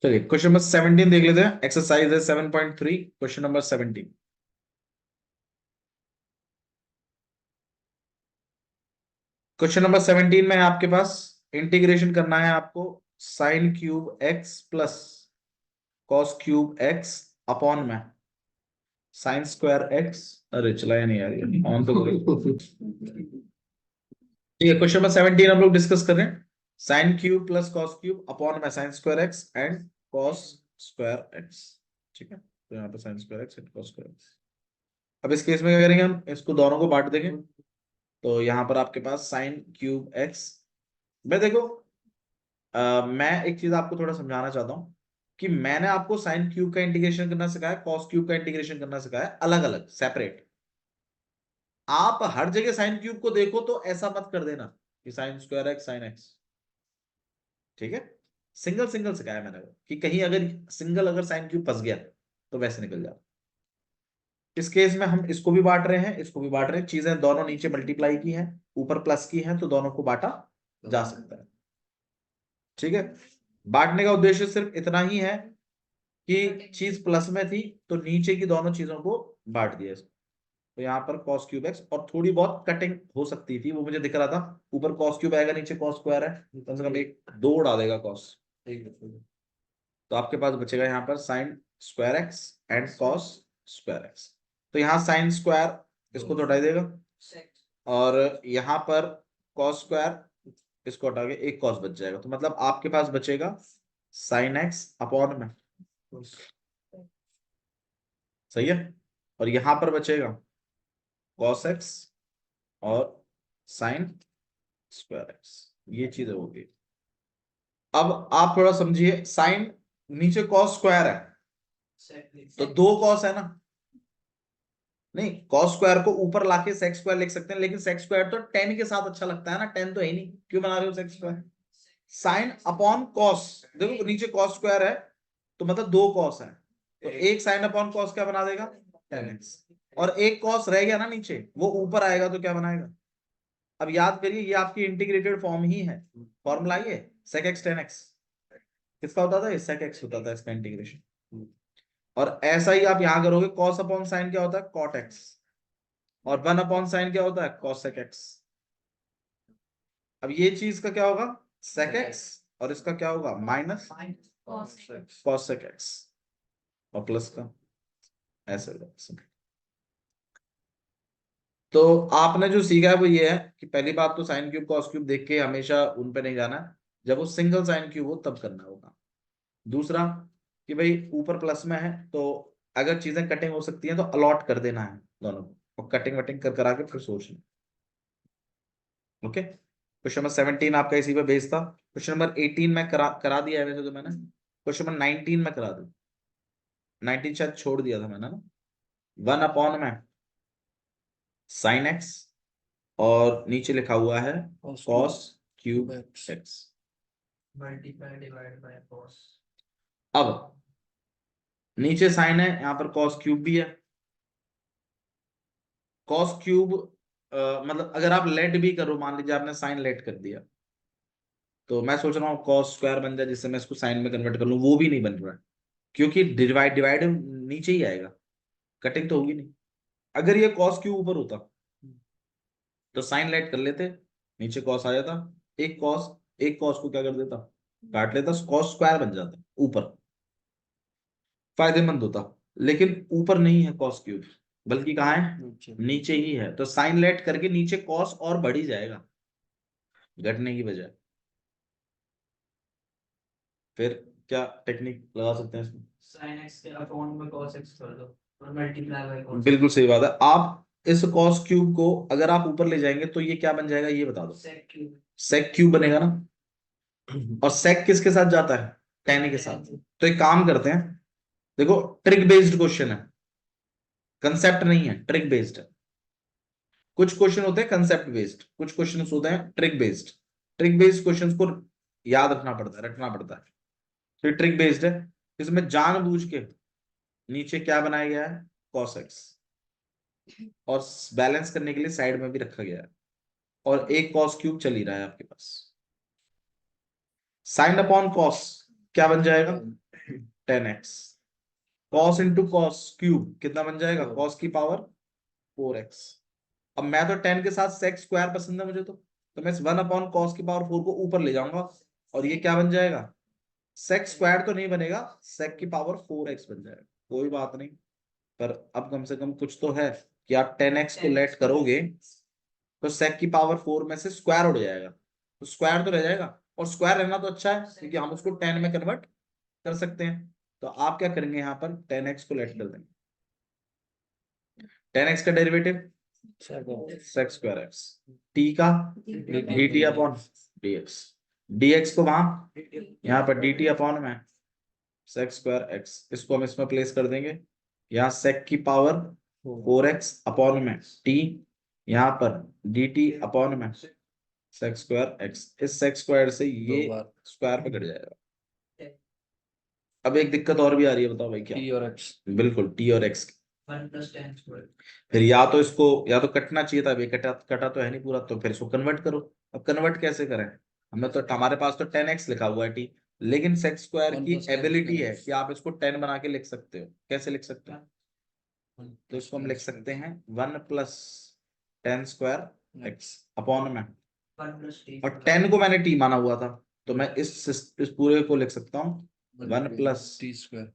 चलिए question number 17 देख लेते हैं। एक्सरसाइज है 7.3, क्वेश्चन नंबर 17। क्वेश्चन नंबर 17 में आपके पास इंटीग्रेशन करना है आपको sine cube x plus cos cube x upon में साइन स्क्वायर एक्स। अरे चलाया नहीं यार, ऑन तो करो। ठीक है, क्वेश्चन नंबर 17 हम लोग डिस्कस कर रहे हैं। Sine cube plus cos cube upon में sine square X and cos square X. ठीक है, तो यहाँ पे sine square X and cos square X. अब इस केस में क्या करेंगे, हम इसको दोनों को बांट देंगे। तो यहाँ पर आपके पास साइन क्यूब एक्स में देखो, मैं एक चीज आपको थोड़ा समझाना चाहता हूँ कि मैंने आपको साइन क्यूब का इंटीग्रेशन करना सिखाया, कॉस क्यूब का इंटीग्रेशन करना सिखाया, अलग अलग सेपरेट। आप हर जगह साइन क्यूब को देखो तो ऐसा मत कर देना कि sign square X sine x. ठीक है, सिंगल सिंगल सिखाया मैंने वो, कि कहीं अगर सिंगल अगर साइन क्यूब फंस गया तो वैसे निकल जाओ। इस केस में हम इसको भी बांट रहे हैं, इसको भी बांट रहे हैं, चीजें दोनों नीचे मल्टीप्लाई की हैं, ऊपर प्लस की हैं, तो दोनों को बांटा जा सकता है। ठीक है, बांटने का उद्देश्य सिर्फ इतना ही है कि चीज प्लस में थी तो नीचे की दोनों चीजों को बांट दिया इसको। तो यहाँ पर cos क्यूब एक्स, और थोड़ी बहुत कटिंग हो सकती थी वो मुझे दिख रहा था, ऊपर cos क्यूब आएगा नीचे cos स्क्वायर है, कम से कम एक दो उड़ा देगा cos। तो आपके पास बचेगा यहाँ पर sign square X and cos square x. तो यहाँ साइन स्क्वायर इसको तो हटा देगा, और यहाँ पर cos स्क्वायर इसको हटा के एक cos बच जाएगा। तो मतलब आपके पास बचेगा साइन एक्स अपॉन में, सही है, और यहां पर बचेगा cos एक्स और साइन स्क्वायर एक्स। ये चीजें होगी। अब आप थोड़ा समझिए, साइन नीचे cos स्क्वायर है तो दो cos है ना, नहीं cos स्क्वायर को ऊपर लाके sec स्क्वायर लिख सकते हैं, लेकिन sec स्क्वायर तो tan के साथ अच्छा लगता है ना, tan तो है नहीं, क्यों बना रहे हो sec square. Sine upon cos, देखो नीचे cos स्क्वायर है तो मतलब दो cos है, तो एक साइन अपॉन cos क्या बना देगा, tan x, और एक cos रह गया ना नीचे, वो ऊपर आएगा तो क्या बनाएगा। अब याद करिए, ये आपकी इंटीग्रेटेड फॉर्म ही है, फॉर्मूला ये sec x tan x किसका होता था, ये sec x होता था इसका इंटीग्रेशन। और ऐसा ही आप यहां करोगे, cos अपॉन साइन क्या होता है, cot x, और 1 अपॉन साइन क्या होता है, cos sec x। अब ये चीज का क्या होगा, sec x, और इसका क्या होगा माइनस cos sec x, और प्लस का ऐसे होगा। तो आपने जो सीखा है वो ये है कि पहली बात तो साइन क्यूब कॉस क्यूब देख के हमेशा उन पे नहीं जाना है, जब वो सिंगल साइन क्यूब हो तब करना होगा। दूसरा कि भाई ऊपर प्लस में है तो अगर चीजें कटिंग हो सकती हैं तो अलॉट कर देना है दोनों को, और कटिंग वटिंग कर करा के फिर सोचना। ओके, क्वेश्चन नंबर 17 आपका इसी पे बेस था। क्वेश्चन नंबर 18 में करा दिया है वैसे तो मैंने, क्वेश्चन नंबर 19 में करा दू, 19 शायद छोड़ दिया था मैंने ना। 1 अपॉन में साइन एक्स, और नीचे लिखा हुआ है cos क्यूब एक्स। अब नीचे साइन है, यहाँ पर cos क्यूब भी है। cos क्यूब मतलब अगर आप लेट भी करो, मान लीजिए आपने साइन लेट कर दिया, तो मैं सोच रहा हूँ cos स्क्वायर बन जाए जिससे मैं इसको साइन में कन्वर्ट कर लूँ, वो भी नहीं बन रहा है, क्योंकि डिवाइड डिवाइड नीचे ही आएगा, कटिंग तो होगी नहीं। अगर ये cos क्यूब ऊपर होता तो साइन लेट कर लेते, नीचे cos आ जाता, एक cos को क्या कर देता, काट लेता, cos स्क्वायर बन जाता ऊपर, फायदेमंद होता। लेकिन ऊपर नहीं है cos क्यूब, बल्कि कहाँ है, नीचे ही है, तो साइन लेट करके नीचे cos और बढ़ ही जाएगा घटने की बजाय। फिर क्या टेक्निक लगा सकते हैं इसमें, sin x के अपॉन में cos x कर दो और मल्टीप्लाई बाय cos। बिल्कुल सही बात है। आप इस cos क्यूब को अगर आप ऊपर ले जाएंगे तो ये क्या बन जाएगा, ये बता दो, sec क्यूब। sec क्यूब बनेगा ना, और sec किसके साथ जाता है, tan के साथ। तो एक काम करते हैं, देखो ट्रिक बेस्ड क्वेश्चन है, कंसेप्ट नहीं है, ट्रिक बेस्ड है। कुछ क्वेश्चन होते हैं कंसेप्ट बेस्ड, कुछ क्वेश्चन होते हैं trick based. Trick based question को याद रखना पड़ता है। तो ट्रिक बेस्ड है, इसमें जानबूझ के नीचे क्या बनाया गया है, cos x, और बैलेंस करने के लिए साइड में भी रखा गया है, और एक cos क्यूब चल ही रहा है आपके पास। साइन अपॉन cos क्या बन जाएगा, 10x, cos into cos cube कितना बन जाएगा, cos की पावर 4x। अब मैं तो 10 के साथ sec स्क्वायर पसंद है मुझे, तो मैं 1 अपॉन cos की पावर 4 को ऊपर ले जाऊंगा और ये क्या बन जाएगा, sec स्क्वायर तो नहीं बनेगा, sec की पावर 4x बन जाएगा। कोई बात नहीं, पर अब कम से कम कुछ तो है कि आप 10x को लेट करोगे तो sec की पावर 4 में से स्क्वायर उड़ जाएगा, तो स्क्वायर तो रह जाएगा, और स्क्वायर रहना तो अच्छा है क्योंकि हम उसको 10 में कन्वर्ट कर सकते हैं। तो आप क्या करेंगे, यहाँ पर 10x को लेट कर देंगे, 10x का derivative sec square x, t का dt अपॉन dx, dx को वहां यहाँ पर dt अपॉन में sec स्क्वायर x, इसको हम इसमें प्लेस कर देंगे, यहाँ sec की पावर 4x अपॉन में t, यहाँ पर dt अपॉन में sec स्क्वायर x, इस sec स्क्वायर से ये स्क्वायर पे कट जाएगा। अब एक दिक्कत और भी आ रही है, बताओ भाई क्या, t और x, बिल्कुल t और x, 1 + tan स्क्वायर। फिर या तो इसको या तो कटना चाहिए था, अभी कटा कटा तो है नहीं पूरा, तो फिर इसको कन्वर्ट करो। अब कन्वर्ट कैसे करें, हमें तो हमारे पास तो 10x लिखा हुआ है t, लेकिन सेक्स स्क्वायर 1 की + tan एबिलिटी square है कि आप इसको 10 बना के लिख सकते हो। कैसे लिख सकते हो, तो इसको हम लिख सकते हैं 1 + tan स्क्वायर x अपॉन में, 1 + t और 10 को मैंने t माना हुआ था, तो मैं इस पूरे को लिख सकता हूँ 1 + t स्क्वायर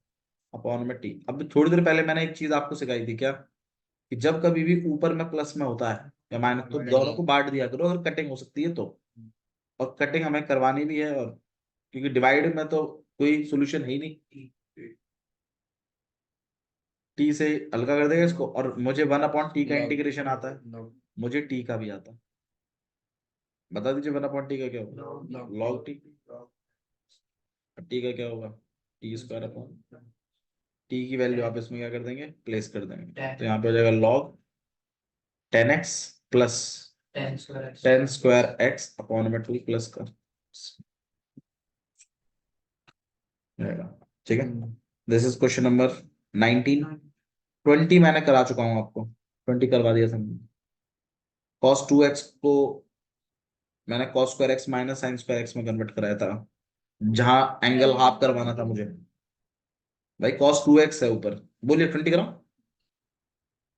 अपॉन में t। अब थोड़ी देर पहले मैंने एक चीज आपको सिखाई थी क्या, कि जब कभी भी ऊपर में प्लस में होता है या माइनस, तो दोनों को बांट दिया करो अगर कटिंग हो सकती है तो, और कटिंग हमें करवानी भी है, और क्योंकि डिवाइड में तो कोई सोल्यूशन है ही नहीं, टी से हल्का कर देगा इसको, और मुझे 1/t का इंटीग्रेशन आता है, मुझे टी का भी आता है, बता दीजिए 1/t का क्या होगा, लॉग टी, टी का क्या होगा टी स्क्वायर अपॉन टी की वैल्यू आप इसमें क्या कर देंगे, प्लेस कर देंगे, तो यहाँ पे हो जाएगा log 10x plus tan square x। 10 square x upon में 2 प्लस का, ठीक है। This is question number 19। 20 मैंने करा चुका हूं आपको, 20 करवा दिया था मैंने। cos 2x को मैंने cos square x minus sin square x में कन्वर्ट कराया था, जहां एंगल हाफ करवाना था मुझे, भाई cos 2x है ऊपर, बोलिए 20 कराऊं,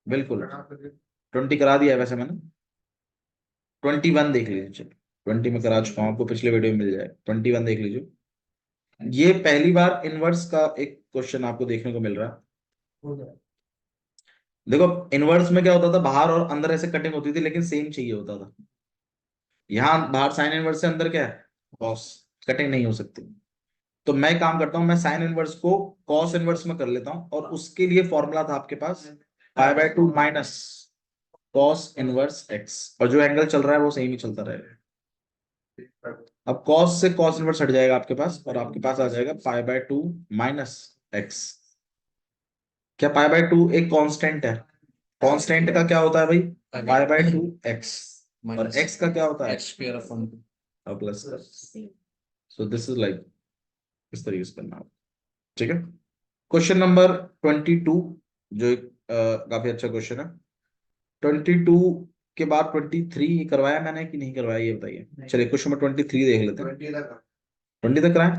बिल्कुल 20 करा दिया है वैसे मैंने, 21 देख लीजिए, चलिए 20 में करा चुका हूं, आपको पिछले वीडियो में मिल जाएगा, 21 देख लीजिए। ये पहली बार इनवर्स का एक क्वेश्चन आपको देखने को मिल रहा है। देखो इनवर्स में क्या होता था, बाहर और अंदर ऐसे कटिंग होती थी, लेकिन सेम चाहिए होता था। यहाँ बाहर साइन इनवर्स से अंदर क्या है, कॉस, कटिंग नहीं हो सकती। तो मैं काम करता हूँ, मैं साइन इनवर्स को कॉस इनवर्स में कर लेता हूँ, और उसके लिए फॉर्मूला था आपके पास π/2 माइनस कॉस इनवर्स एक्स, और जो एंगल चल रहा है वो सेम ही चलता रहेगा। अब कॉस से कॉस इनवर्स हट जाएगा आपके पास, और आपके पास आ जाएगा π/2 माइनस एक्स। क्या π/2 एक कांस्टेंट है, कांस्टेंट का क्या होता है भाई, π/2 x, और x का क्या होता है, x स्क्वायर अपॉन और प्लस का। सो दिस इज लाइक, इस तरीके से करना, ठीक है। क्वेश्चन नंबर 22, जो एक काफी अच्छा क्वेश्चन है। 22 के बाद 23 करवाया मैंने कि नहीं करवाया, ये बताइए। चलिए क्वेश्चन नंबर 23 देख लेते हैं, 20 तक कराएं,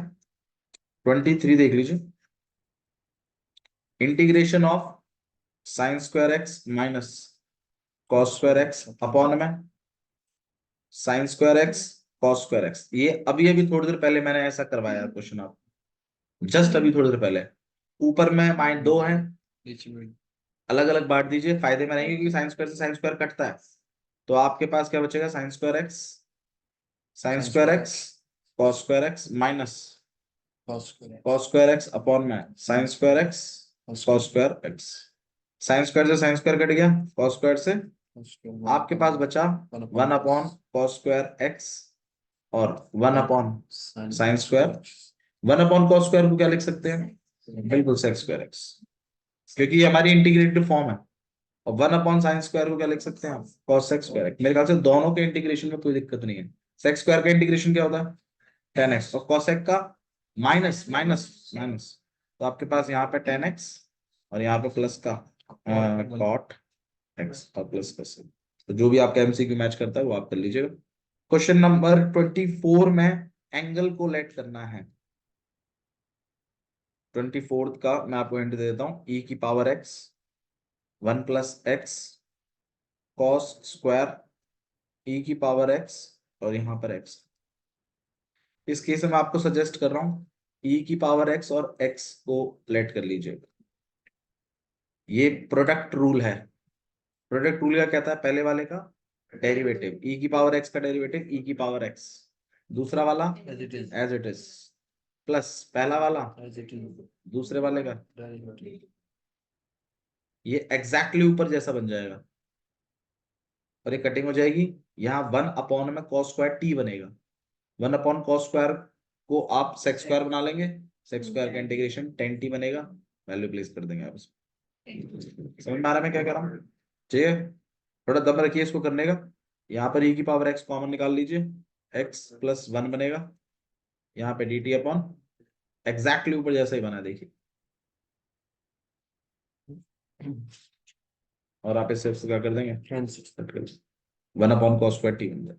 23 देख लीजिए। Integration of sine square X minus cos square X upon में sine square X cos square X, ये अभी अभी थोड़ी देर पहले मैंने ऐसा करवाया क्वेश्चन, आप जस्ट अभी थोड़ी देर पहले। ऊपर में माइन 2 है, नीचे में अलग अलग बांट दीजिए, फायदे में रहेंगे क्योंकि साइन स्क्वायर से साइन स्क्वायर कटता है। तो आपके पास क्या बचेगा, sine square X cos square X minus cos square X upon में sine square X cos square X. Sine square से साइन स्क्वायर कट गया, कॉस स्क्वायर से आपके पास बचा 1/cos स्क्वायर एक्स और 1/sin स्क्वायर। 1/cos स्क्वायर को क्या लिख सकते हैं, बिल्कुल sec स्क्वायर एक्स, क्योंकि ये हमारी इंटीग्रेटेड फॉर्म है। और 1/sin स्क्वायर को क्या लिख सकते हैं आप, cos sec स्क्वायर एक्स। मेरे ख्याल से दोनों के इंटीग्रेशन में कोई दिक्कत नहीं है। sec स्क्वायर का इंटीग्रेशन क्या होता है 10x, और cos sec का माइनस माइनस माइनस, तो आपके पास यहाँ पे 10x और यहाँ पे प्लस का cot x और प्लस का sec। तो जो भी आपका एमसीक्यू मैच करता है वो आप कर लीजिएगा। क्वेश्चन नंबर 24 में एंगल को लेट करना है। 24th का मैं आपको हिंट दे देता हूँ, e की power x 1 plus x cos square e की पावर x और यहाँ पर x। इस केस में मैं आपको सजेस्ट कर रहा हूँ e की पावर x और x को लेट कर लीजिएगा। ये प्रोडक्ट रूल है। प्रोडक्ट रूल क्या कहता है? पहले वाले का डेरिवेटिव e की पावर x का डेरिवेटिव e की पावर x, दूसरा वाला एज इट इज प्लस पहला वाला दूसरे वाले का। ये एग्जैक्टली ऊपर जैसा बन जाएगा और ये कटिंग हो जाएगी। यहाँ 1 में कॉस स्क्वायर टी बनेगा। 1 कॉस स्क्वायर को आप सेक्स स्क्वायर बना लेंगे, सेक्स स्क्वायर का इंटीग्रेशन 10t बनेगा, वैल्यू प्लेस कर देंगे आप उसमें। समझ में आ रहा है मैं क्या कर रहा हूँ? चाहिए थोड़ा दम रखिए इसको करने का। यहाँ पर e की पावर x कॉमन निकाल लीजिए, x प्लस 1 बनेगा, यहाँ पे dt अपॉन एग्जैक्टली ऊपर जैसा ही बना देखिए। और आप इसे क्या कर देंगे? 1 कॉस स्क्वायर टी बन जाए,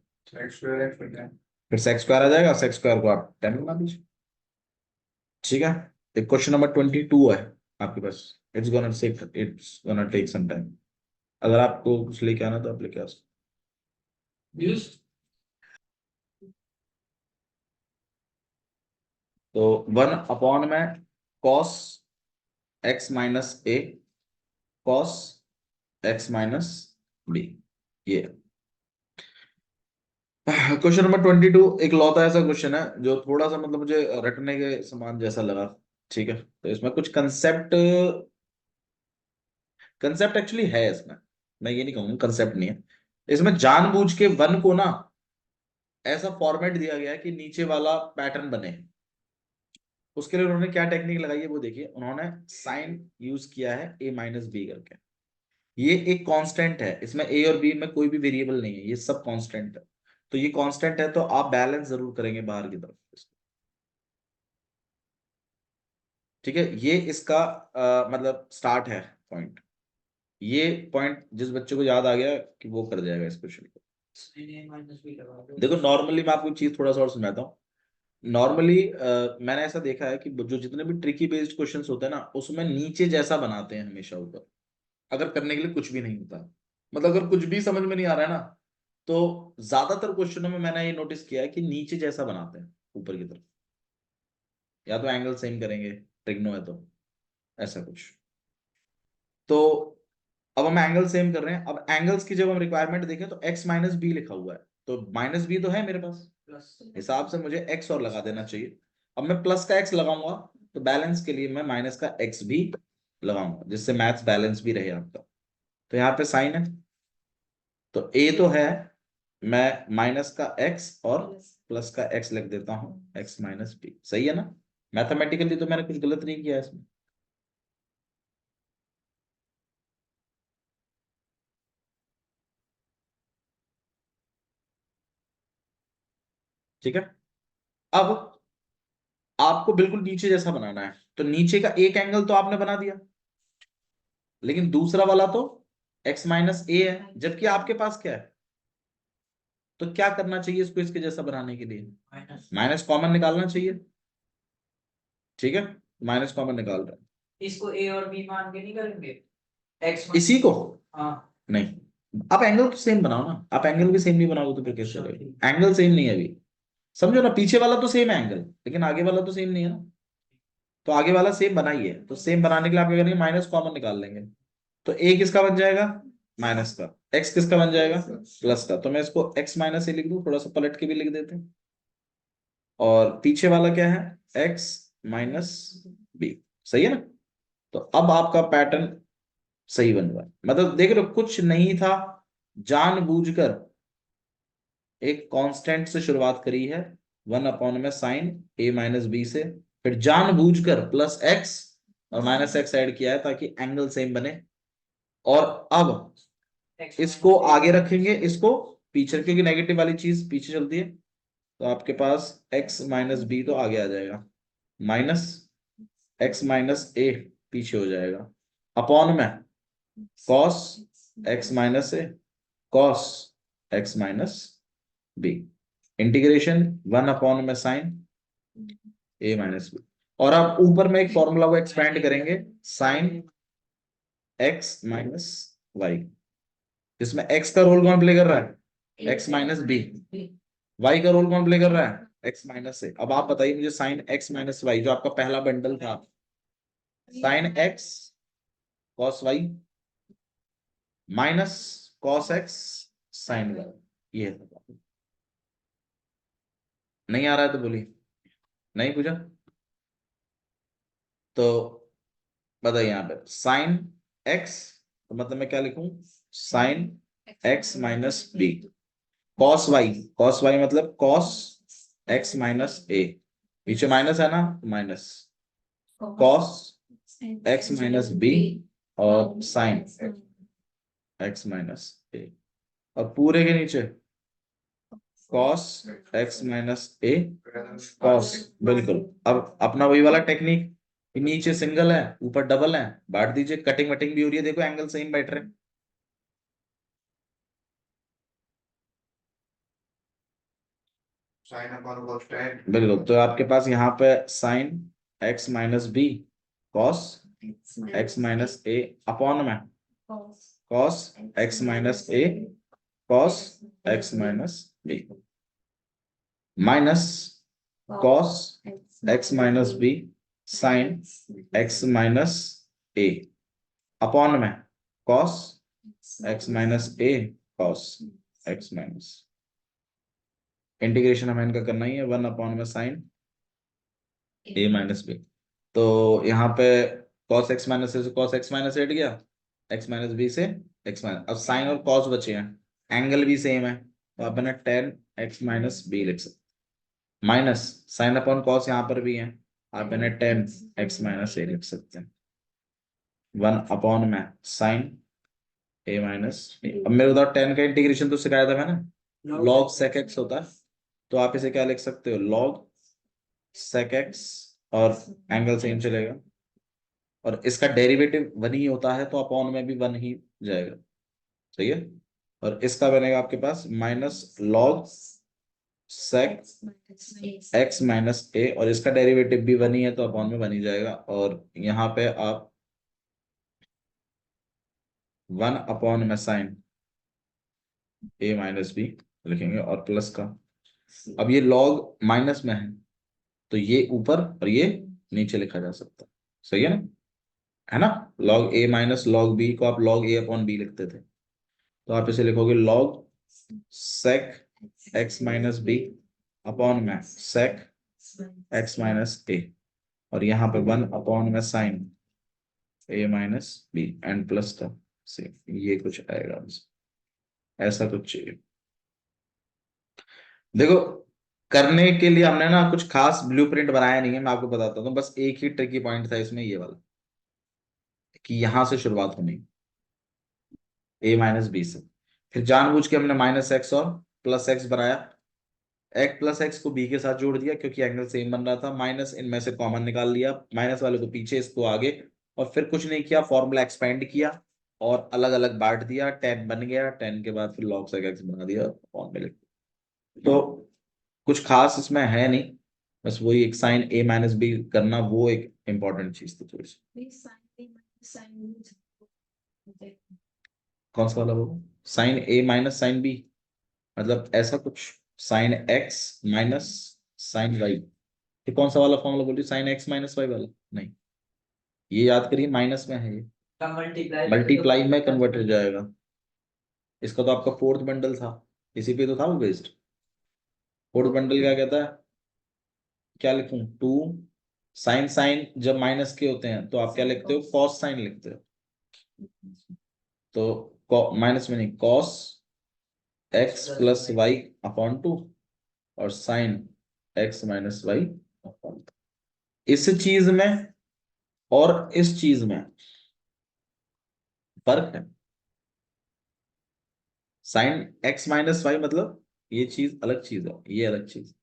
फिर सेक्स स्क्वायर आ जाएगा, सेक्स स्क्वायर को आप 10 बना दीजिए। ठीक है, एक क्वेश्चन नंबर 22 है आपके पास। It's gonna take some time. अगर आपको कुछ लेके आना तो आप लेके आ सकते। तो 1 में cos x minus A cos x minus B, ये क्वेश्चन नंबर 22 एक लौता ऐसा क्वेश्चन है जो थोड़ा सा मतलब मुझे रटने के समान जैसा लगा। ठीक है, तो इसमें कुछ कंसेप्ट कंसेप्ट एक्चुअली है इसमें, मैं ये नहीं कहूंगा कंसेप्ट नहीं है। इसमें जानबूझ के 1 को ना ऐसा फॉर्मेट दिया गया है कि नीचे वाला पैटर्न बने। उसके लिए उन्होंने क्या टेक्निक लगाई है वो देखिए। उन्होंने साइन यूज किया है a माइनस बी करके। ये एक कांस्टेंट है, इसमें a और b में कोई भी वेरिएबल नहीं है, ये सब कांस्टेंट है। तो ये कांस्टेंट है तो आप बैलेंस जरूर करेंगे बाहर की तरफ। ठीक है, ये इसका मतलब स्टार्ट है पॉइंट। ये पॉइंट जिस बच्चे को याद आ गया कि वो कर जाएगा इस क्वेश्चन को। देखो नॉर्मली मैं आपको चीज थोड़ा सा और समझाता हूँ। नॉर्मली मैंने ऐसा देखा है कि जो जितने भी ट्रिकी बेस्ड क्वेश्चंस होते हैं ना, उसमें नीचे जैसा बनाते हैं हमेशा ऊपर, अगर करने के लिए कुछ भी नहीं होता। मतलब अगर कुछ भी समझ में नहीं आ रहा है ना, तो ज्यादातर क्वेश्चनों में मैंने ये नोटिस किया है कि नीचे जैसा बनाते हैं ऊपर की तरफ, या तो एंगल सेम करेंगे, ट्रिग्नो है तो ऐसा कुछ। तो अब हम एंगल सेम कर रहे हैं। अब एंगल्स की जब हम रिक्वायरमेंट देखें तो x माइनस बी लिखा हुआ है, तो माइनस बी तो है मेरे पास, हिसाब से मुझे x और लगा देना चाहिए। अब मैं प्लस का x लगाऊंगा तो बैलेंस के लिए मैं माइनस का x भी लगाऊंगा, जिससे मैथ्स बैलेंस भी रहे आपका। तो यहाँ पे साइन है, तो a तो है, मैं माइनस का x और प्लस का x लिख देता हूँ, x माइनस बी। सही है ना? मैथमेटिकली तो मैंने कुछ गलत नहीं किया इसमें। ठीक है, अब आपको बिल्कुल नीचे जैसा बनाना है, तो नीचे का एक एंगल तो आपने बना दिया, लेकिन दूसरा वाला तो x माइनस ए है, जबकि आपके पास क्या है। तो क्या करना चाहिए इसको इसके जैसा बनाने के लिए? माइनस कॉमन निकालना चाहिए। ठीक है, माइनस कॉमन निकाल रहे हैं। इसको a और b मान के नहीं करेंगे x इसी को हाँ नहीं, आप एंगल तो सेम बनाओ ना। आप एंगल भी सेम नहीं बनाओगे तो फिर कैसे चलेगा? एंगल सेम नहीं है अभी, समझो ना। पीछे वाला तो सेम है एंगल, लेकिन आगे वाला तो सेम नहीं है ना। तो आगे वाला सेम बनाइए, तो सेम बनाने के लिए आप क्या करेंगे? माइनस कॉमन निकाल लेंगे। तो a किसका बन जाएगा? माइनस का। x किसका बन जाएगा? प्लस का। तो मैं इसको x माइनस ए लिख दूं, थोड़ा सा पलट के भी लिख देते हैं। और पीछे वाला क्या है? x minus B. सही है ना? तो अब आपका पैटर्न सही बन रहा है। मतलब देख रहे हो, कुछ नहीं था, जानबूझकर एक कांस्टेंट से शुरुआत करी है, 1 में साइन a माइनस बी से, फिर जानबूझकर प्लस x और माइनस x ऐड किया है ताकि एंगल सेम बने। और अब इसको आगे रखेंगे, इसको पीछे, क्योंकि नेगेटिव वाली चीज पीछे चलती है। तो आपके पास x माइनस बी तो आगे आ जाएगा, माइनस x माइनस ए पीछे हो जाएगा, अपॉन में cos x minus A cos x minus B, integration 1 में साइन a माइनस बी। और आप ऊपर में एक फॉर्मूला को एक्सपेंड करेंगे, साइन एक्स माइनस वाई, जिसमें एक्स का रोल कौन प्ले कर रहा है, एक्स माइनस बी, वाई का रोल कौन प्ले कर रहा है, एक्स माइनस ए। अब आप बताइए मुझे साइन एक्स माइनस वाई, जो आपका पहला बंडल था, sine x cos y minus cos x sine y, ये है। नहीं आ रहा है तो बोलिए, नहीं पूछा तो बताइए। यहाँ पे साइन एक्स, तो मतलब मैं क्या लिखूं, sine x minus B, cos y, cos y मतलब कॉस एक्स माइनस ए, पीछे माइनस है ना, minus cos x minus B और साइन एक्स माइनस ए, और पूरे के नीचे cos x minus A cos. बिल्कुल, अब अपना वही वाला टेक्निक, नीचे सिंगल है ऊपर डबल है, बांट दीजिए, कटिंग वटिंग भी हो रही है, देखो एंगल सेम बैठ रहे हैं। साइन अपॉन cos tan बिल्कुल, तो आपके पास यहाँ पे sine x minus B cos x minus A upon में cos x minus A cos x minus B minus cos x minus B sine x minus A upon में cos x minus A cos x minus, integration हमें इनका करना ही है, 1 upon में sine A minus B. तो यहाँ पे cos x minus ए से कॉस एक्स माइनस एट गया, एक्स माइनस बी से एक्स माइनस, अब साइन और कॉस बचे हैं, एंगल भी सेम है, तो आप ना टेन एक्स माइनस बी लिख सकते, माइनस साइन अपॉन कॉस यहाँ पर भी है, आप इन्हें टेन एक्स माइनस ए लिख सकते हैं, 1 अपॉन में साइन ए माइनस ए। अब मेरे उधर टेन का इंटीग्रेशन तो सिखाया था मैंने, लॉग सेक एक्स होता है, तो आप इसे क्या लिख सकते हो, लॉग सेक एक्स, और एंगल सेम चलेगा, और इसका डेरिवेटिव वन ही होता है, तो अपॉन में भी वन ही जाएगा, सही है। और इसका बनेगा आपके पास minus log sec x minus A, और इसका डेरिवेटिव भी वन ही है, तो अपॉन में वन ही जाएगा, और यहाँ पे आप 1 अपॉन में साइन ए माइनस बी लिखेंगे, और प्लस का, अब ये लॉग माइनस में है, तो ये ऊपर और ये नीचे लिखा जा सकता है, सही है ना। लॉग ए माइनस लॉग बी को आप लॉग ए अपॉन बी लिखते थे, तो आप इसे लिखोगे log sec x minus B upon में सेक एक्स माइनस ए, और यहाँ पे 1 अपॉन में sine A minus B and plus का से, ये कुछ आएगा, ऐसा कुछ चाहिए। देखो, करने के लिए हमने ना कुछ खास ब्लूप्रिंट बनाया नहीं है, मैं आपको बताता हूँ, बस एक ही ट्रिकी पॉइंट था इसमें, ये वाला, कि यहां से शुरुआत होनी ए माइनस बी से, फिर जानबूझ के हमने माइनस एक्स और प्लस एक्स बनाया, एक्स प्लस एक्स को बी के साथ जोड़ दिया क्योंकि एंगल सेम बन रहा था, माइनस इनमें से कॉमन निकाल लिया, माइनस वाले को पीछे इसको आगे, और फिर कुछ नहीं किया, फॉर्मूला एक्सपेंड किया और अलग अलग बांट दिया, टेन बन गया, टेन के बाद फिर लॉग सेक एक्स बना दिया, फॉर्मूले। तो कुछ खास इसमें है नहीं, बस वही एक साइन ए माइनस बी करना, वो एक इंपॉर्टेंट चीज थी थोड़ी सी। कौन सा वाला वो, sine A minus sine B, मतलब ऐसा कुछ, sine x minus sine y, ये कौन सा वाला फॉर्मूला बोल रही, साइन एक्स माइनस वाई वाला नहीं, ये याद करिए माइनस में है, ये मल्टीप्लाई में कन्वर्ट हो जाएगा, इसका तो आपका फोर्थ बंडल था, इसी पे तो था वो बेस्ड। फोर्थ बंडल क्या कहता है, क्या लिखूं, टू साइन, साइन जब माइनस के होते हैं तो आप क्या लिखते हो, कॉस साइन लिखते हो, तो माइनस में नहीं, cos X plus Y upon two, और sine x minus Y upon, इस चीज में और इस चीज में फर्क है, साइन एक्स माइनस वाई मतलब ये चीज अलग चीज है, ये अलग चीज,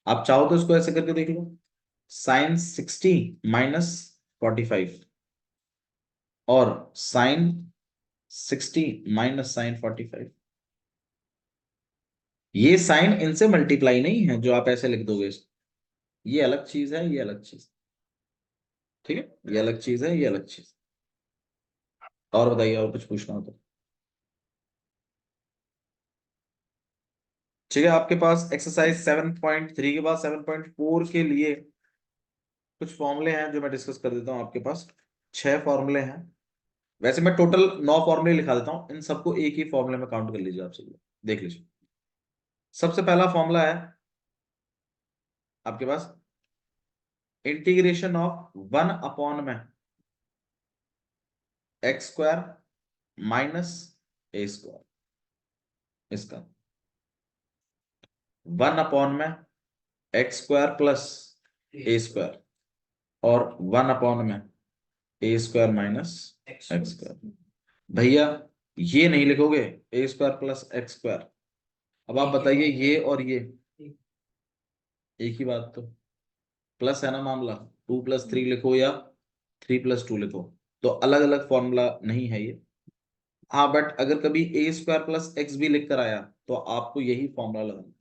आप चाहो तो इसको ऐसे करके देख लो, साइन 60 माइनस 45 और साइन 60 माइनस साइन 45, ये साइन इनसे मल्टीप्लाई नहीं है जो आप ऐसे लिख दोगे इसको, ये अलग चीज है, ये अलग चीज, ठीक है, ये अलग चीज है, ये अलग चीज। और बताइए, और कुछ पूछना हो तो। ठीक है, आपके पास एक्सरसाइज 7.3 के बाद 7.4 के लिए कुछ फॉर्मूले हैं जो मैं डिस्कस कर देता हूं। आपके पास 6 फॉर्मूले हैं। वैसे मैं टोटल 9 फॉर्मूले लिखा देता हूं, इन सबको एक ही फॉर्मूले में काउंट कर लीजिए आप सब, देख लीजिए। सबसे पहला फॉर्मूला है आपके पास इंटीग्रेशन ऑफ 1 में x² माइनस a²। इसका 1 में x² प्लस a² और 1 में a² माइनस x²। भैया ये नहीं लिखोगे a² प्लस x²। अब आप बताइए, ये और ये एक ही बात तो, प्लस है ना मामला। 2 + 3 लिखो या 3 + 2 लिखो, तो अलग अलग फॉर्मूला नहीं है ये। हाँ, बट अगर कभी a² प्लस x भी लिख कर आया तो आपको यही फॉर्मूला लगाना,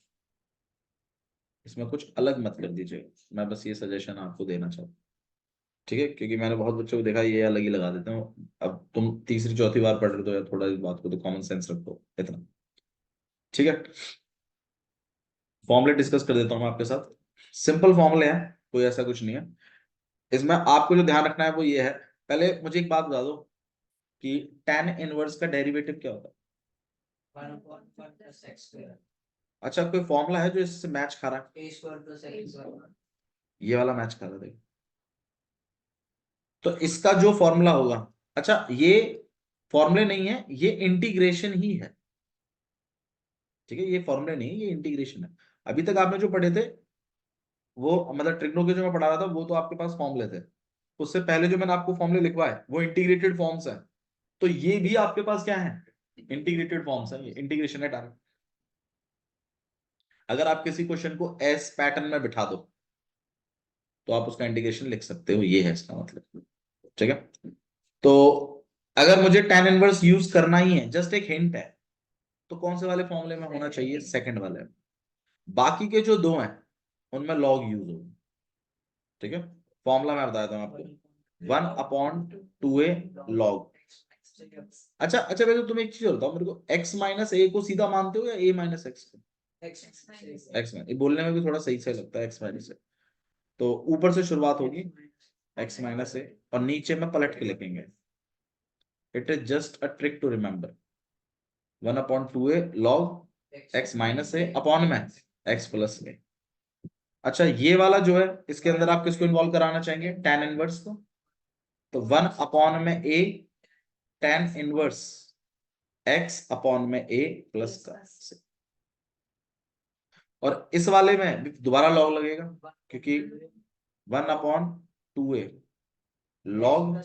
इसमें कुछ अलग मत कर दीजिए। मैं बस ये सजेशन आपको देना चाहता हूँ, ठीक है, क्योंकि मैंने बहुत बच्चों को देखा ये अलग ही लगा देते हैं। अब तुम तीसरी चौथी बार पढ़ रहे हो तो यार थोड़ा इस बात को तो कॉमन सेंस रखो इतना। ठीक है, फॉर्मूले डिस्कस कर देता हूँ मैं आपके साथ। सिंपल फॉर्मूले हैं, कोई ऐसा कुछ नहीं है। इसमें आपको जो ध्यान रखना है वो ये है, पहले मुझे एक बात बता दो कि tan इनवर्स का डेरिवेटिव क्या होता है। 1/1 + x²। अच्छा, कोई फॉर्मूला है जो इससे मैच खा रहा है? a² + x²। ये वाला मैच खा रहा है, देखो। तो इसका जो फॉर्मूला होगा, अच्छा ये फॉर्मूले नहीं है, ये इंटीग्रेशन ही है। ठीक है, ये फॉर्मूले नहीं है, ये इंटीग्रेशन है। अभी तक आपने जो पढ़े थे वो, मतलब ट्रिग्नो के जो मैं पढ़ा रहा था वो तो आपके पास फॉर्मूले थे। उससे पहले जो मैंने आपको फॉर्मूले लिखवाए वो इंटीग्रेटेड फॉर्म्स है। तो ये भी आपके पास क्या है, इंटीग्रेटेड फॉर्म्स है, ये इंटीग्रेशन है डायरेक्ट। अगर आप किसी क्वेश्चन को एस पैटर्न में बिठा दो तो आप उसका इंटीग्रेशन लिख सकते हो, ये है इसका मतलब। ठीक है, तो अगर मुझे tan इनवर्स यूज करना ही है, जस्ट एक हिंट है, तो कौन से वाले फॉर्मूले में होना चाहिए, सेकंड वाले में। बाकी के जो दो हैं उनमें लॉग यूज होगा। ठीक है, फॉर्मूला मैं बता देता हूं आपको, 1/2a log। अच्छा अच्छा, वैसे तुम एक चीज और बताओ मेरे को, x माइनस ए को सीधा मानते हो या a माइनस एक्स को? x माइनस, बोलने में भी थोड़ा सही से लगता है x माइनस ए। तो ऊपर से शुरुआत होगी x माइनस ए और नीचे में पलट के लिखेंगे। It is just a trick to remember. 1/2a log x minus A upon में x प्लस ए। अच्छा, ये वाला जो है इसके अंदर आप किसको इन्वॉल्व कराना चाहेंगे, tan इनवर्स को। तो 1 में a tan inverse x upon में a प्लस का से। और इस वाले में दोबारा लॉग लगेगा, क्योंकि 1/2a लॉग।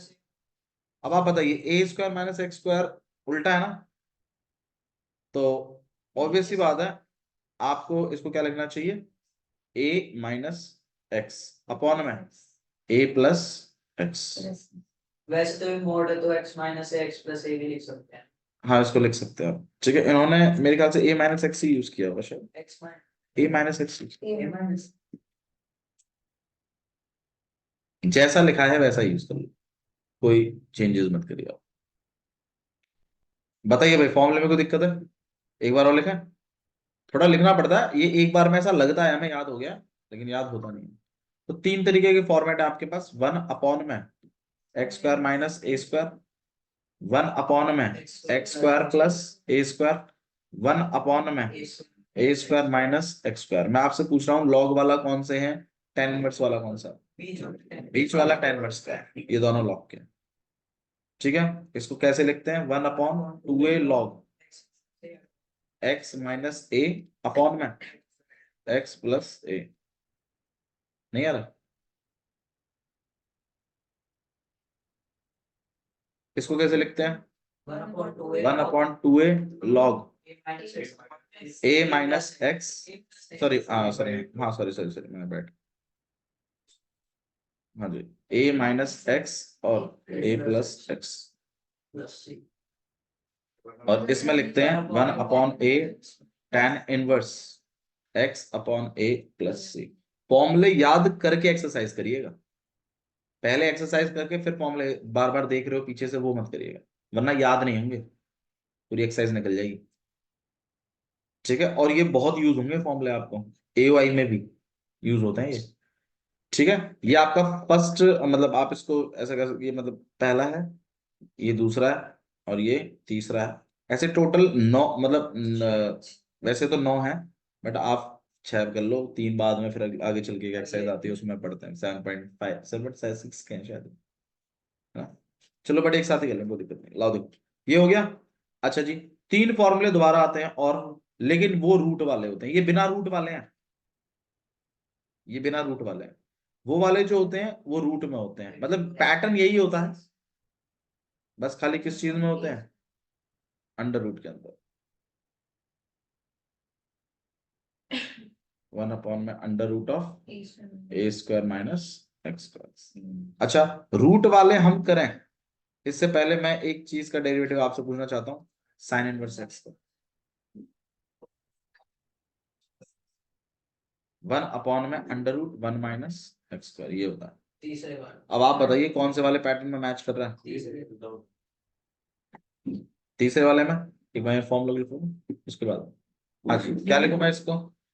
अब आप बताइए a² माइनस x² उल्टा है ना, तो ऑब्वियस सी बात है आपको इसको क्या लिखना चाहिए, a माइनस एक्स अपॉन में a प्लस एक्स। वैसे तो ये मोड है तो x - a x + a भी लिख सकते हैं। हाँ, इसको लिख सकते हैं आप। ठीक है, इन्होंने मेरे ख्याल से a minus x he use किया होगा शायद, x a माइनस एक्स। - जैसा लिखा है वैसा यूज कर लो, कोई चेंजेस मत करिए आप। बताइए भाई, फॉर्मूले में कोई दिक्कत है? एक बार और लिखें, थोड़ा लिखना पड़ता है ये, एक बार में ऐसा लगता है हमें याद हो गया, लेकिन याद होता नहीं है। तो 3 तरीके के फॉर्मेट है आपके पास, 1 में x² माइनस a², 1 में x² प्लस a², 1 में a² माइनस x²। मैं आपसे पूछ रहा हूँ लॉग वाला कौन से है, tan इनवर्स वाला कौन सा, बीच वाला tan इनवर्स का है, ये दोनों लॉग के हैं। ठीक है, इसको कैसे लिखते हैं, 1/2a log x minus a upon में x प्लस a। नहीं आ रहा, इसको कैसे लिखते हैं, 1/2a log a minus x, sorry sorry, हाँ सॉरी सॉरी सॉरी, मैंने बैठ, हाँ जी, a माइनस एक्स और a प्लस एक्स। और इसमें लिखते हैं 1/a tan inverse x upon a plus c। फॉर्मूले याद करके एक्सरसाइज करिएगा, पहले एक्सरसाइज करके फिर फॉर्मूले बार बार देख रहे हो पीछे से, वो मत करिएगा, वरना याद नहीं होंगे, पूरी एक्सरसाइज निकल जाएगी। ठीक है, और ये बहुत यूज होंगे फॉर्मूले आपको, एओआई में भी यूज होते हैं ये। ठीक है, ये आपका फर्स्ट, मतलब आप इसको ऐसा कर सकते, ये मतलब पहला है, ये दूसरा है, और ये तीसरा है। ऐसे टोटल 9, मतलब वैसे तो 9 है, बट आप 6 कर लो, 3 बाद में, फिर आगे चल के एक्सरसाइज आती है उसमें पढ़ते हैं, 7.5 7.6 के हैं शायद, है ना। चलो बट एक साथ ही कर लें, कोई दिक्कत नहीं, लाओ देखो, ये हो गया। अच्छा जी, 3 फॉर्मूले दोबारा आते हैं, और लेकिन वो रूट वाले होते हैं, ये बिना रूट वाले हैं, ये बिना रूट वाले हैं। वो वाले जो होते हैं वो रूट में होते हैं, मतलब पैटर्न यही होता है, बस खाली किस चीज में होते हैं, अंडर रूट के अंदर, 1 में under root of A square minus x square. अच्छा, रूट वाले हम करें इससे पहले मैं एक चीज का डेरिवेटिव आपसे पूछना चाहता हूँ, साइन इनवर्स एक्स का। 1 में under root 1 minus x square, ये होता है। तीसरे बार अब आप बताइए कौन से वाले पैटर्न में मैच कर रहा है, तीसरे वाले में। एक बार फॉर्म लोग लिखो, उसके बाद हाँ जी, क्या लिखूं मैं इसको,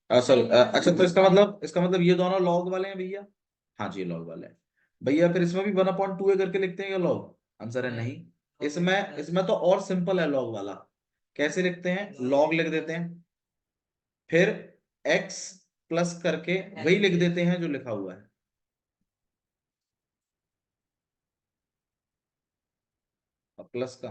सॉरी, अच्छा तो इसका मतलब ये दोनों लॉग वाले हैं भैया, हाँ जी लॉग वाले हैं भैया। फिर इसमें भी 1/2 करके लिखते हैं क्या लॉग, आंसर है नहीं। इसमें इसमें तो और सिंपल है लॉग वाला, कैसे लिखते हैं, लॉग लिख देते हैं, फिर x प्लस करके वही लिख देते हैं जो लिखा हुआ है, अब प्लस का,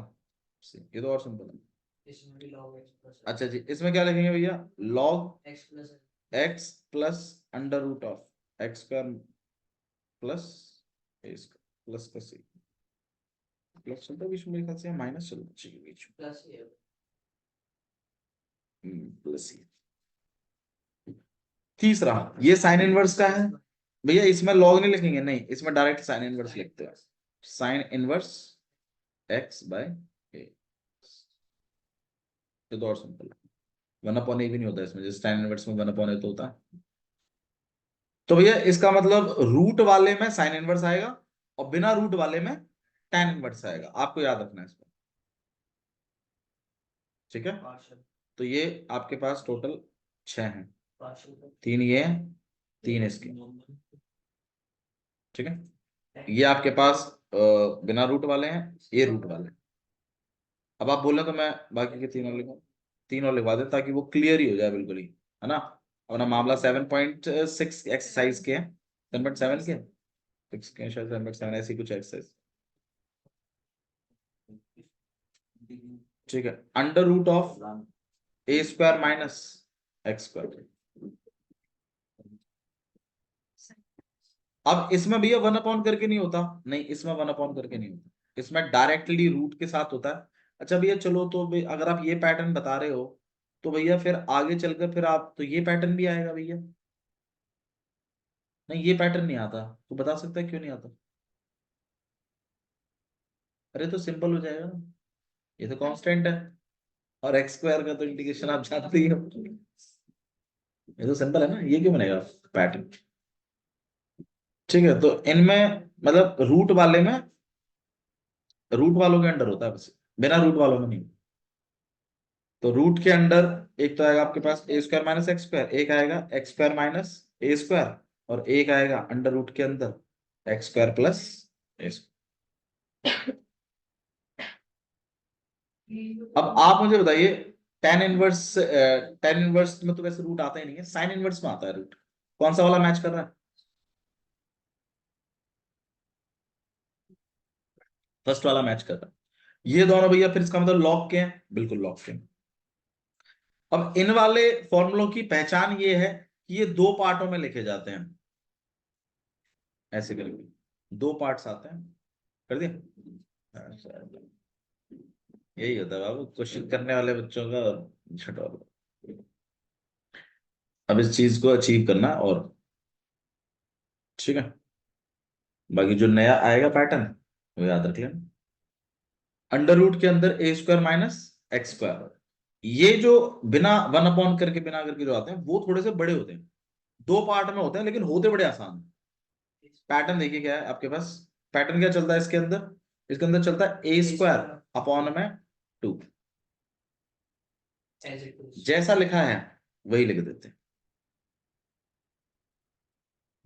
ये तो और सिंपल है। इसमें भी log x plus अच्छा जी, इसमें क्या लिखेंगे भैया, log x plus x plus under root of x square plus A square plus का सी, प्लस चलता है बीच में, मेरे ख्याल से माइनस चलना चाहिए बीच plus ये में, प्लस सी। तीसरा, ये साइन इनवर्स का है भैया, इसमें लॉग नहीं लिखेंगे, नहीं इसमें डायरेक्ट साइन इनवर्स लिखते हैं, साइन इनवर्स एक्स बाय ए, ये तो और सिंपल है, 1/a भी नहीं होता इसमें, जैसे साइन इनवर्स में 1/a तो होता है। तो भैया इसका मतलब रूट वाले में साइन इनवर्स आएगा, और बिना रूट वाले में tan इनवर्स आएगा, आपको याद रखना है इसको। ठीक है, partial तो ये आपके पास टोटल 6 हैं, partial 3 ये हैं, 3 इसके। ठीक है, ये आपके पास बिना रूट वाले हैं, ये रूट वाले हैं। अब आप बोले तो मैं बाकी के 3 और लिखूं, 3 और लिखवा दे ताकि वो क्लियर ही हो जाए बिल्कुल ही, है ना। अपना मामला 7.6 एक्सरसाइज के हैं, 7.7 के 6 के हैं शायद, 7.7 ऐसी कुछ एक्सरसाइज। ठीक है, under root of A square minus x square. अब इसमें भैया 1/, करके नहीं होता, नहीं इसमें 1/, करके नहीं होता, इसमें डायरेक्टली रूट के साथ होता है। अच्छा भैया चलो, तो अगर आप ये पैटर्न बता रहे हो, तो भैया फिर आगे चलकर फिर आप तो ये पैटर्न भी आएगा भैया, नहीं ये पैटर्न नहीं आता, तो बता सकता है क्यों नहीं आता, अरे तो सिंपल हो जाएगा ना, ये तो कांस्टेंट है, और एक्स स्क्वायर का तो इंटीग्रेशन आप जानते ही हो, ये तो सिंपल है ना, ये क्यों बनेगा पैटर्न। ठीक है, तो इनमें मतलब रूट वाले में, रूट वालों के अंडर होता है बस, बिना रूट वालों में नहीं। तो रूट के अंडर एक तो आएगा आपके पास ए स्क्वायर माइनस एक्स स्क्वायर, एक आएगा एक्स स्क्वायर माइनस ए स्क्वायर, और एक आएगा अंडर रूट के अंदर x square plus A square. अब आप मुझे बताइए, टेन इनवर्स में तो वैसे रूट आता ही नहीं है, साइन इनवर्स में आता है रूट, कौन सा वाला मैच कर रहा है, फर्स्ट वाला मैच कर रहा है। ये दोनों भैया फिर इसका मतलब लॉग के हैं, बिल्कुल लॉग के हैं। अब इन वाले फॉर्मूलों की पहचान ये है कि ये 2 पार्टों में लिखे जाते हैं, ऐसे करके 2 पार्ट्स आते हैं, कर दिया। अच्छा, यही होता है बाबू क्वेश्चन करने वाले बच्चों का छठा। अब इस चीज को अचीव करना, और ठीक है, बाकी जो नया आएगा पैटर्न वो याद रख लेना, अंडर रूट के अंदर ए स्क्वायर माइनस एक्स स्क्वायर। ये जो बिना 1/, बिना करके जो आते हैं वो थोड़े से बड़े होते हैं, 2 पार्ट में होते हैं, लेकिन होते बड़े आसान हैं। पैटर्न देखिए क्या है आपके पास, पैटर्न क्या चलता है इसके अंदर चलता है ए स्क्वायर अपॉन में 2, As it is. जैसा लिखा है वही लिख देते हैं।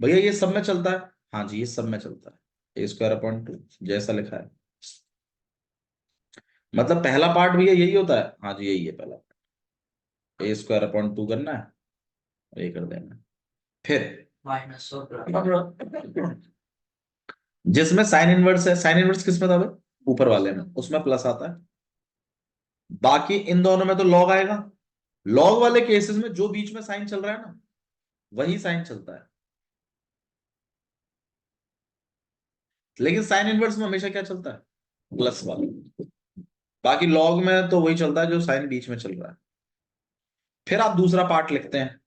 भैया ये सब में चलता है, हाँ जी ये सब में चलता है, ए स्क्वायर अपॉन 2 जैसा लिखा है, मतलब पहला पार्ट भैया यही होता है, हाँ जी यही है पहला पार्ट, ए स्क्वायर अपॉन 2 करना है और ये कर देना है। फिर Minus or plus. जिसमें साइन इनवर्स है, साइन इनवर्स किसमें था भाई, ऊपर वाले में, उसमें प्लस आता है, बाकी इन दोनों में तो लॉग आएगा। लॉग वाले केसेस में जो बीच में साइन चल रहा है ना वही साइन चलता है, लेकिन साइन इनवर्स में हमेशा क्या चलता है, प्लस वाला, बाकी लॉग में तो वही चलता है जो साइन बीच में चल रहा है। फिर आप दूसरा पार्ट लिखते हैं,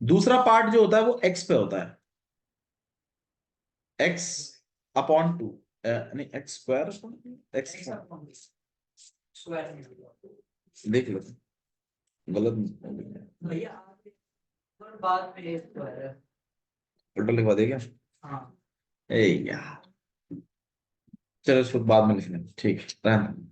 दूसरा पार्ट जो होता है वो एक्स पे होता है, एक्स अपॉन 2, नहीं एक्स स्क्वायर, एक्स Square. देख लो गलत भैया और बाद में ये square है। उल्टा लिखवा देगा, हाँ ए यार चलो इसको बाद में लिख लेंगे, ठीक है रहने दो।